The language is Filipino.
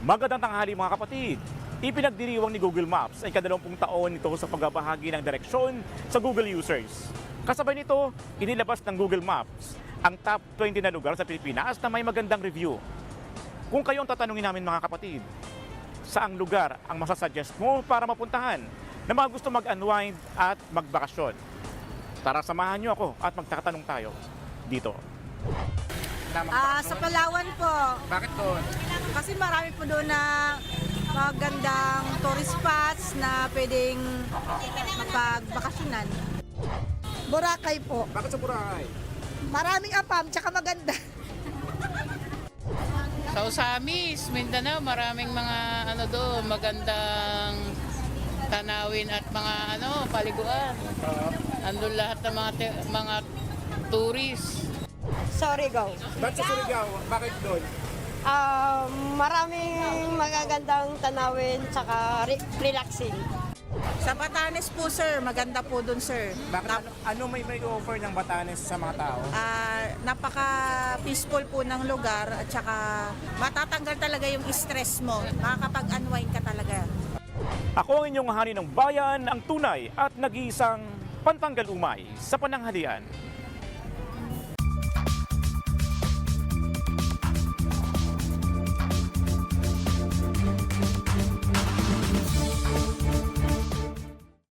Magandang tanghali mga kapatid. Ipinagdiriwang ni Google Maps ay ika-20 taon nito sa pagbabahagi ng direksyon sa Google users. Kasabay nito, inilabas ng Google Maps ang top 20 na lugar sa Pilipinas na may magandang review. Kung kayong tatanungin namin mga kapatid, saang lugar ang masasuggest mo para mapuntahan na mga gusto mag-unwind at magbakasyon? Tara, samahan niyo ako at magtatanong tayo dito. Sa Palawan po. Bakit doon? Kasi marami po doon na magandang tourist spots na pwedeng mapagbakasyonan. Boracay po. Bakit sa Boracay? Maraming apam, tsaka maganda. Sa Osamis, Mindanao, maraming mga magandang tanawin at mga paliguan. Andun lahat ng mga tourist. Surigao. Bakit sa Surigao? Bakit doon? Maraming magagandang tanawin, tsaka relaxing. Sa Batanes po sir, maganda po doon sir. Bakit, ano may offer ng Batanes sa mga tao? Napaka-peaceful po ng lugar at saka matatanggal talaga yung stress mo. Makakapag-unwind ka talaga. Ako ang inyong hari ng bayan, ang tunay at nag-iisang pantanggal umay sa pananghalian.